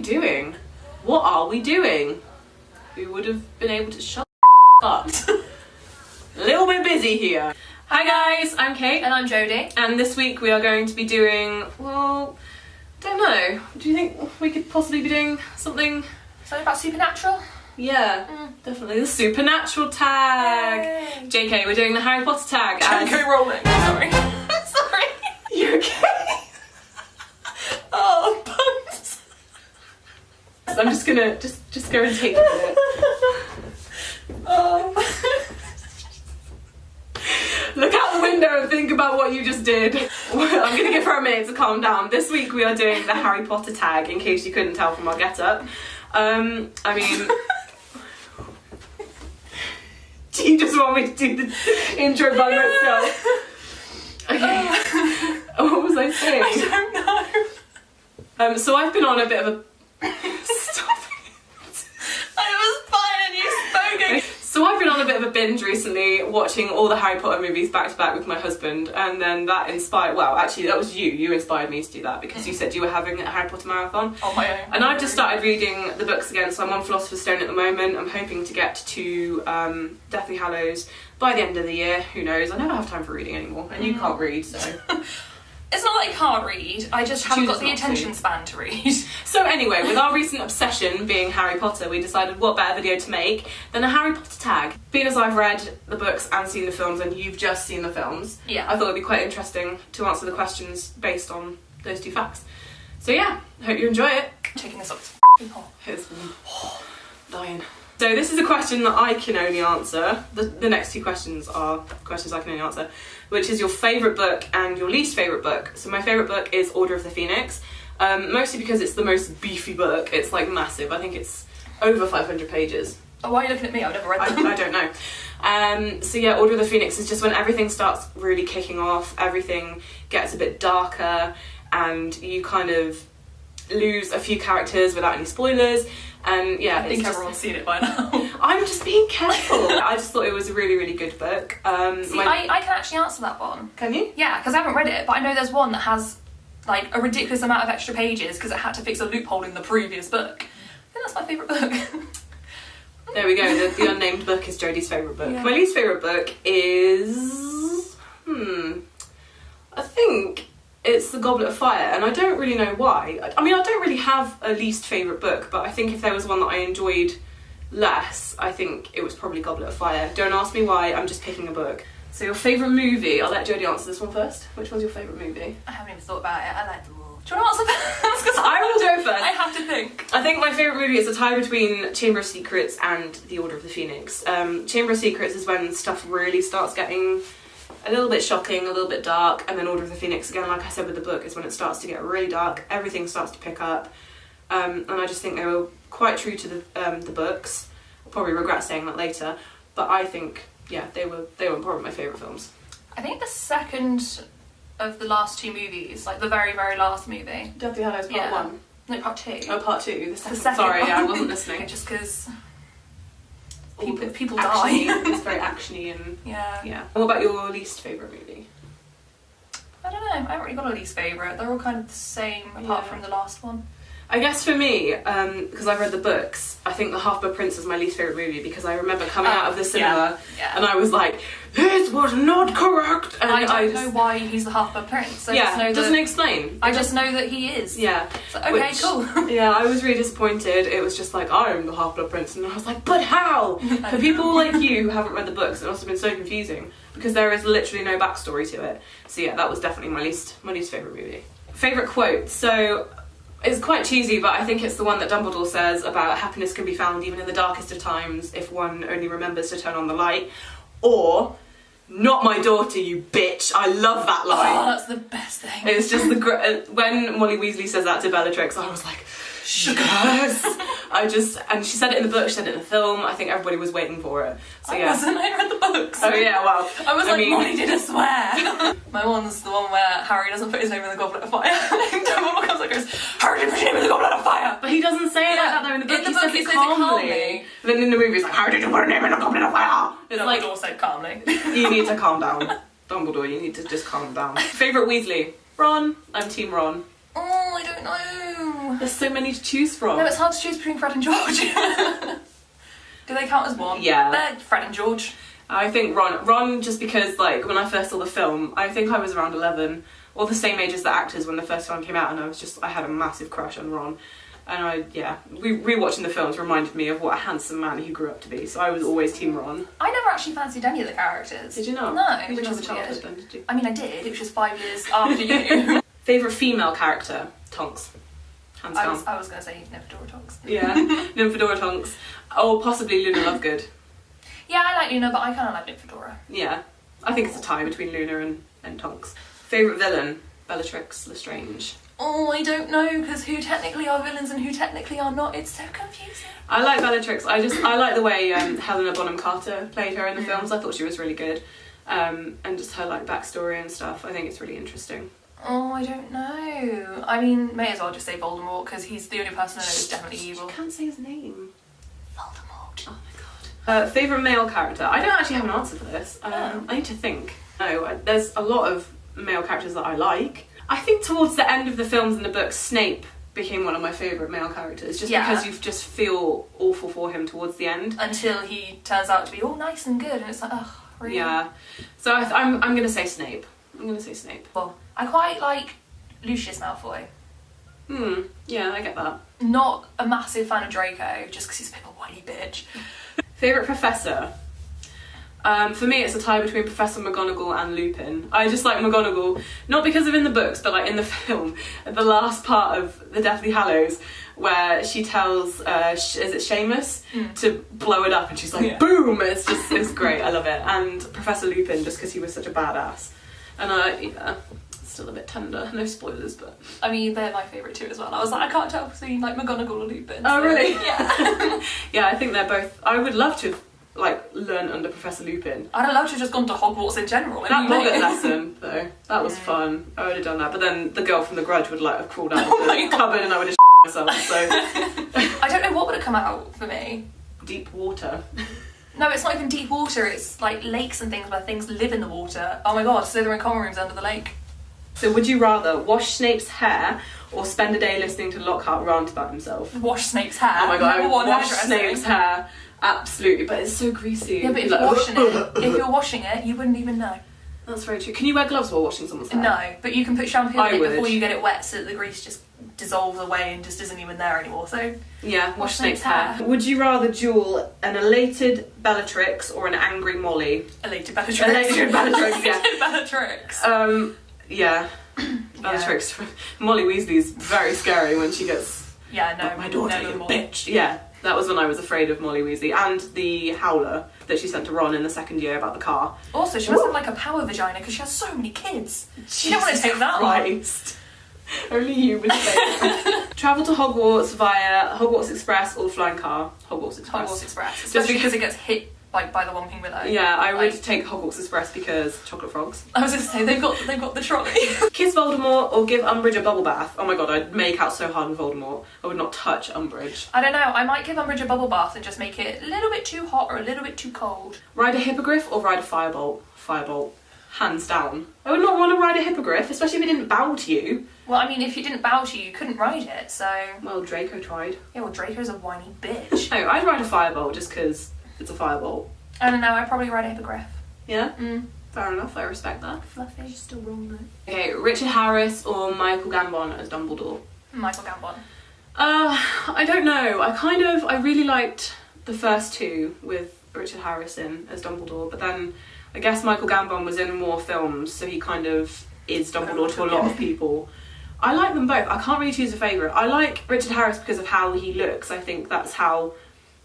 doing? What are we doing? We would have been able to shut up. A little bit busy here. Hi guys, I'm Kate. And I'm Jodie. And this week we are going to be doing, well, don't know. Do you think we could possibly be doing something? Something about supernatural? Yeah, definitely the supernatural tag. Yay. JK, we're doing the Harry Potter tag. JK Rowling. Sorry. Sorry. You okay? Oh, puns. I'm just gonna just go and take a minute. Oh. Look out the window and think about what you just did. I'm gonna give her a minute to calm down. This week we are doing the Harry Potter tag, in case you couldn't tell from our get-up. I mean, do you just want me to do the intro by myself? Okay. What was I saying? I don't know. So I've been on a bit of a... Stop it. I was fine and you spoke. So I've been on a bit of a binge recently, watching all the Harry Potter movies back to back with my husband, and then that inspired, well actually that was you inspired me to do that, because you said you were having a Harry Potter marathon. On my own. And I've just started reading the books again, so I'm on Philosopher's Stone at the moment. I'm hoping to get to Deathly Hallows by the end of the year, who knows. I never have time for reading anymore, and you can't read, so... It's not like I can't read, I just haven't got the Chooses not attention to. span to read. So anyway, with our recent obsession being Harry Potter, we decided what better video to make than a Harry Potter tag. Being as I've read the books and seen the films, and you've just seen the films, Yeah. I thought it'd be quite interesting to answer the questions based on those two facts. So yeah, hope you enjoy it. Taking this off. It's dying. So this is a question that I can only answer. The next two questions are questions I can only answer, which is your favourite book and your least favourite book. So my favourite book is Order of the Phoenix, mostly because it's the most beefy book. It's like massive. I think it's over 500 pages. Oh, why are you looking at me? I've never read them. I don't know. So yeah, Order of the Phoenix is just when everything starts really kicking off, everything gets a bit darker, and you kind of lose a few characters without any spoilers. And yeah, I think everyone's seen it by now. I'm just being careful. I just thought it was a really, really good book. See, I can actually answer that one. Can you? Yeah, because I haven't read it, but I know there's one that has like a ridiculous amount of extra pages because it had to fix a loophole in the previous book. I think that's my favourite book. There we go. The unnamed book is Jodie's favourite book. Yeah. My least favourite book is... I think it's The Goblet of Fire, and I don't really know why. I mean, I don't really have a least favourite book, but I think if there was one that I enjoyed less, I think it was probably Goblet of Fire. Don't ask me why, I'm just picking a book. So your favourite movie? I'll let Jodie answer this one first. Which one's your favourite movie? I haven't even thought about it. I like them all. Do you want to answer first? 'Cause I will go first. I have to think. I think my favourite movie is a tie between Chamber of Secrets and The Order of the Phoenix. Chamber of Secrets is when stuff really starts getting a little bit shocking, a little bit dark, and then Order of the Phoenix, again, like I said with the book, is when it starts to get really dark, everything starts to pick up, and I just think they were quite true to the books. I'll probably regret saying that later, but I think, yeah, they were probably my favourite films. I think the second of the last two movies, like the very, very last movie. Deathly Hallows Part 1. No, Part 2. Oh, Part 2, the second. second Sorry, one. yeah, I wasn't listening. Just because All the people actiony, die. It's very actiony and... Yeah. Yeah. What about your least favourite movie? I don't know, I haven't really got a least favourite. They're all kind of the same apart Yeah. from the last one. I guess for me, because I've read the books, I think The Half-Blood Prince is my least favourite movie, because I remember coming out of the cinema Yeah. and I was like, this was not correct! And I don't just, know why he's the Half-Blood Prince. I yeah, just know doesn't that, explain. I just know that he is. Yeah. So, okay, Which- cool. Yeah, I was really disappointed. It was just like, I'm the Half-Blood Prince, and I was like, but how? For people like you who haven't read the books, it must have been so confusing, because there is literally no backstory to it. So yeah, that was definitely my least favourite movie. Favourite quote, so... It's quite cheesy, but I think it's the one that Dumbledore says about happiness can be found even in the darkest of times if one only remembers to turn on the light. Or, not my daughter, you bitch. I love that line. Oh, that's the best thing. It's just when Molly Weasley says that to Bellatrix, I was like, yes. And she said it in the book, she said it in the film. I think everybody was waiting for it. So yeah. I read the books. Oh yeah, well. I was like, Molly did a swear. My one's the one where Harry doesn't put his name in the Goblet of Fire. Dumbledore comes and goes, Harry didn't put his name in the Goblet of Fire. But he doesn't say it like that though in the book. In the He book says he it says it calmly. calmly. But then in the movie it's like, how did you put her name in the Goblet of Fire? It's like, Dumbledore said calmly. you need to calm down. Dumbledore, you need to just calm down. Favourite Weasley? Ron. I'm Team Ron. Oh, I don't know. There's so many to choose from. No, it's hard to choose between Fred and George. Do they count as one? Yeah. They're Fred and George. I think Ron, just because, like, when I first saw the film, I think I was around 11, or the same age as the actors when the first one came out, and I had a massive crush on Ron. And rewatching the films reminded me of what a handsome man he grew up to be, so I was always Team Ron. I never actually fancied any of the characters. Did you not? No, You which didn't have is a childhood weird. then, did you? I mean, I did. It was just 5 years after you. Favourite female character? Tonks. Hands down. I was going to say Nymphadora Tonks. Yeah, Nymphadora Tonks. Or possibly Luna Lovegood. Yeah, I like Luna, but I kind of like Nymphadora. Yeah, I think it's a tie between Luna and Tonks. Favourite villain? Bellatrix Lestrange. Oh, I don't know, because who technically are villains and who technically are not. It's so confusing. I like Bellatrix. I like the way Helena Bonham Carter played her in the films. I thought she was really good. And just her like backstory and stuff. I think it's really interesting. Oh, I don't know. I mean, may as well just say Voldemort, because he's the only person I know who's definitely evil. You can't say his name. Voldemort. Oh my god. Favourite male character? I don't actually have an answer for this. I need to think. No, there's a lot of male characters that I like. I think towards the end of the films and the books, Snape became one of my favourite male characters, just because you just feel awful for him towards the end. Until he turns out to be all nice and good, and it's like, oh, really? Yeah. So I'm going to say Snape. Well, I quite like Lucius Malfoy. Yeah, I get that. Not a massive fan of Draco, just because he's a bit of a whiny bitch. Favourite professor? For me, it's a tie between Professor McGonagall and Lupin. I just like McGonagall, not because of in the books, but like in the film, at the last part of the Deathly Hallows, where she tells, is it Seamus, to blow it up, and she's like, boom! It's great, I love it. And Professor Lupin, just because he was such a badass. And it's still a bit tender, no spoilers, but... I mean, they're my favourite too as well. I was like, I can't tell between like McGonagall or Lupin. Oh, so, really? Yeah. Yeah, I think they're both... I would love to learn under Professor Lupin. I'd have loved to have just gone to Hogwarts in general. That Hobbit lesson, though, that was fun. I would have done that, but then the girl from The Grudge would have crawled out of the cupboard and I would have myself, so... I don't know what would have come out for me. Deep water. No, it's not even deep water, it's like lakes and things where things live in the water. Oh my god, so they're in common rooms under the lake. So would you rather wash Snape's hair or spend a day listening to Lockhart rant about himself? Wash Snape's hair. Oh my god, I would wash hairdressing. Snape's hair. Absolutely, but it's so greasy. Yeah, but if you're washing it, you wouldn't even know. That's very true. Can you wear gloves while washing someone's hair? No, but you can put shampoo in I it would. before you get it wet so that the grease just dissolves away and just isn't even there anymore, so... Yeah, wash Snape's hair. Would you rather duel an elated Bellatrix or an angry Molly? Elated Bellatrix. Elated Bellatrix, yeah. Elated Bellatrix. Yeah. Bellatrix. Molly Weasley's very scary when she gets... Yeah, no. My daughter, no, you more. bitch. Yeah, that was when I was afraid of Molly Weasley. And the howler that she sent to Ron in the second year about the car. Also, she must have like a power vagina because she has so many kids. You don't want to take that Christ. Only you would say. Travel to Hogwarts via Hogwarts Express or the flying car. Hogwarts Express. Hogwarts Express. Especially because it gets hit like by the Whomping Willow. Yeah, I would take Hogwarts Express because chocolate frogs. I was going to say, they've got the trolley. Kiss Voldemort or give Umbridge a bubble bath. Oh my god, I'd make out so hard in Voldemort. I would not touch Umbridge. I don't know, I might give Umbridge a bubble bath and just make it a little bit too hot or a little bit too cold. Ride a hippogriff or ride a firebolt? Firebolt. Hands down. I would not want to ride a hippogriff, especially if it didn't bow to you. Well, I mean, if you didn't bow to you, you couldn't ride it, so... Well, Draco tried. Yeah, well, Draco's a whiny bitch. No, I'd ride a firebolt just because it's a firebolt. I don't know, I'd probably ride a hippogriff. Yeah? Fair enough, I respect that. Fluffy. Still wrong though. Okay, Richard Harris or Michael Gambon as Dumbledore? Michael Gambon. I don't know. I really liked the first two with Richard Harris in as Dumbledore, but then I guess Michael Gambon was in more films, so he kind of is Dumbledore to a lot of people. I like them both. I can't really choose a favourite. I like Richard Harris because of how he looks. I think that's how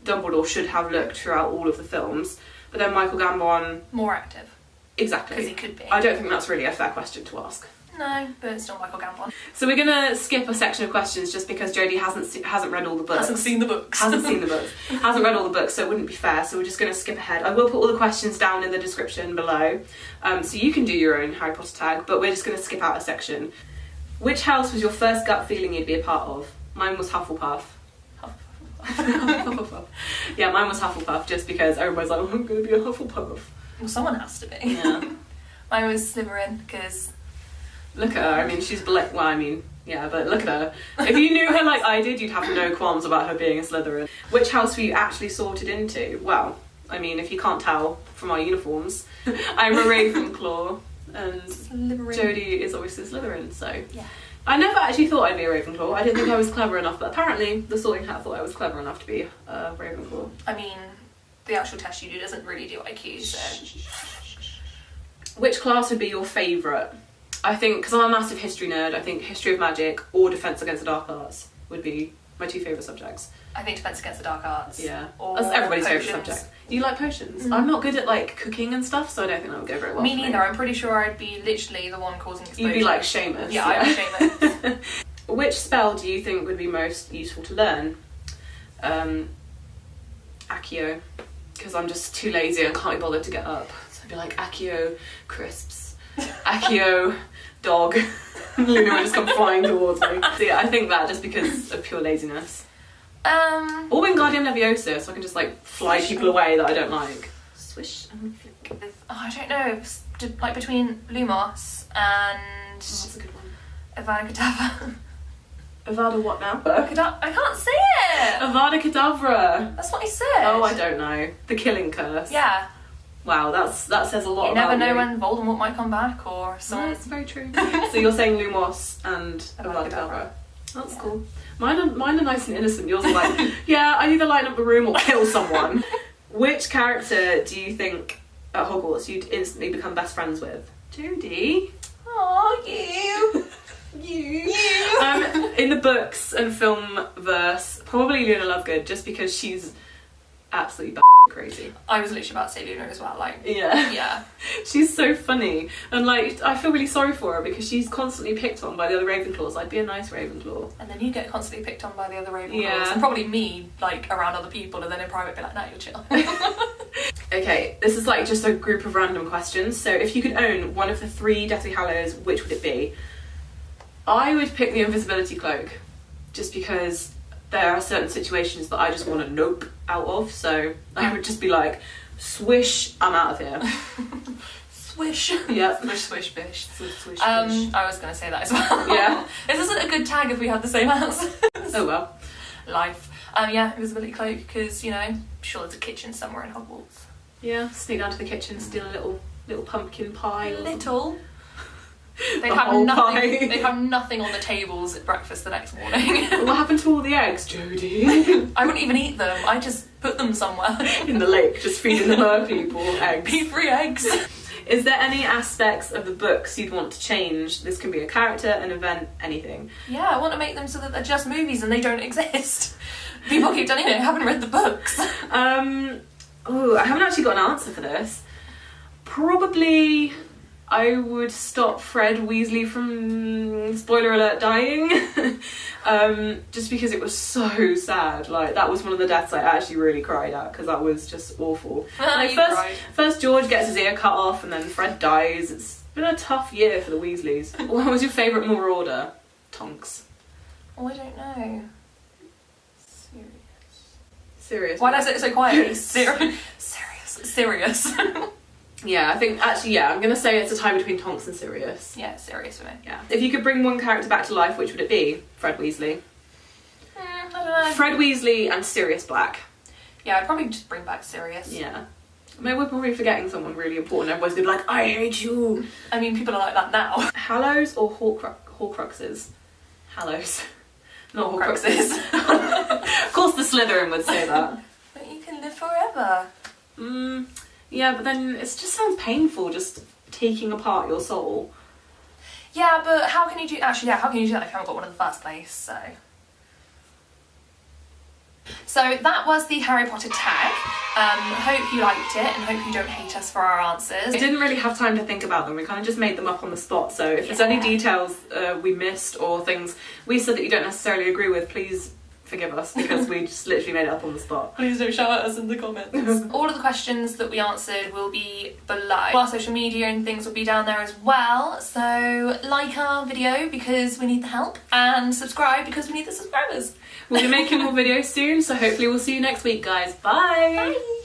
Dumbledore should have looked throughout all of the films. But then Michael Gambon... More active. Exactly. Because he could be. I don't think that's really a fair question to ask. No, but it's still Michael Gambon. So we're going to skip a section of questions just because Jodie hasn't read all the books. Hasn't seen the books. Hasn't read all the books, so it wouldn't be fair, so we're just going to skip ahead. I will put all the questions down in the description below, so you can do your own Harry Potter tag, but we're just going to skip out a section. Which house was your first gut feeling you'd be a part of? Mine was Hufflepuff. Hufflepuff. Yeah, mine was Hufflepuff, just because everybody's like, oh, I'm going to be a Hufflepuff. Well, someone has to be. Yeah. Mine was Slytherin, because... Look at her, I mean, she's black. Well, I mean, Yeah, but look at her. If you knew her like I did, you'd have no qualms about her being a Slytherin. Which house were you actually sorted into? Well, I mean, if you can't tell from our uniforms, I'm a Ravenclaw, and Jodie is obviously a Slytherin, so... Yeah. I never actually thought I'd be a Ravenclaw. I didn't think I was clever enough, but apparently the Sorting Hat thought I was clever enough to be a Ravenclaw. I mean, the actual test you do doesn't really do IQ, so... Which class would be your favourite? I think, because I'm a massive history nerd, I think History of Magic or Defence Against the Dark Arts would be my 2 favourite subjects. I think Defence Against the Dark Arts. Yeah. Or that's everybody's potions. favourite subject. You like potions? I'm not good at like cooking and stuff, so I don't think that would go very well. Me neither. I'm pretty sure I'd be literally the one causing explosions. You'd be like Seamus. Yeah, I'm Seamus. Which spell do you think would be most useful to learn? Accio. Because I'm just too lazy and can't be bothered to get up. So I'd be like, Accio crisps. Accio dog. Luna would just come flying towards me. So yeah, I think that just because of pure laziness. Or Wingardium Leviosa, so I can just like fly people away that I don't like. Swish and flick. Oh, I don't know. Like between Lumos and That's a good one. Avada Kedavra. Avada what now? I can't say it! Avada Kedavra. That's what he said. Oh, I don't know. The Killing Curse. Yeah. Wow, that says a lot You about never know you. when Voldemort might come back or No, someone. that's very true. So you're saying Lumos and Avada Kedavra. That's cool. Mine are nice and innocent. Yours are like, yeah, I either light up the room or kill someone. Which character do you think at Hogwarts you'd instantly become best friends with? Jodie. Oh, you. In the books and film verse, probably Luna Lovegood, just because she's absolutely crazy. I was literally about to say Luna as well. Like, yeah. She's so funny, and like I feel really sorry for her because she's constantly picked on by the other Ravenclaws. I'd be a nice Ravenclaw. And then you get constantly picked on by the other Ravenclaws, Yeah. and probably me, like around other people, and then in private be like, "No, you're chill." Okay, this is like just a group of random questions. So if you could own one of the 3 Deathly Hallows, which would it be? I would pick the invisibility cloak, just because there are certain situations that I just want to nope out of, so I would just be like, swish, I'm out of here. Swish. Yeah. Swish, bish. Swish, I was going to say that as well. Yeah. This isn't a good tag if we had the same answers. Oh well. Life. Yeah, invisibility cloak, because, you know, I'm sure there's a kitchen somewhere in Hogwarts. Yeah, sneak down to the kitchen, steal a little pumpkin pie. Or Little. They'd A have whole nothing. pie. They'd have nothing on the tables at breakfast the next morning. What happened to all the eggs, Jodie? I wouldn't even eat them. I just put them somewhere. In the lake, just feeding the mer people eggs. Be free eggs. Is there any aspects of the books you'd want to change? This can be a character, an event, anything. Yeah, I want to make them so that they're just movies and they don't exist. People keep telling me I haven't read the books. Oh, I haven't actually got an answer for this. Probably I would stop Fred Weasley from, spoiler alert, dying. Just because it was so sad. Like, that was one of the deaths I actually really cried at, because that was just awful. Like, first George gets his ear cut off and then Fred dies. It's been a tough year for the Weasleys. What was your favourite Marauder? Tonks. Oh, I don't know. Serious. Why did I say it so quietly? Serious. Yeah, I think, actually, yeah, I'm going to say it's a tie between Tonks and Sirius. Yeah, serious for me. Yeah. If you could bring one character back to life, which would it be? Fred Weasley. I don't know. Fred Weasley and Sirius Black. Yeah, I'd probably just bring back Sirius. Yeah. I mean, we're probably forgetting someone really important. Everyone's going to be like, I hate you. I mean, people are like that now. Hallows or Horcruxes? Hallows. Not Horcruxes. Of course the Slytherin would say that. But you can live forever. Yeah, but then it just sounds painful, just taking apart your soul. Yeah, but how can you do... Actually, yeah, how can you do that if you haven't got one in the first place, So that was the Harry Potter tag. Hope you liked it and hope you don't hate us for our answers. We didn't really have time to think about them, we kind of just made them up on the spot, so if there's any details we missed or things we said that you don't necessarily agree with, please forgive us, because we just literally made it up on the spot. Please don't shout at us in the comments. All of the questions that we answered will be below. Our social media and things will be down there as well, so like our video because we need the help, and subscribe because we need the subscribers. We'll be making more videos soon, so hopefully we'll see you next week, guys. Bye! Bye!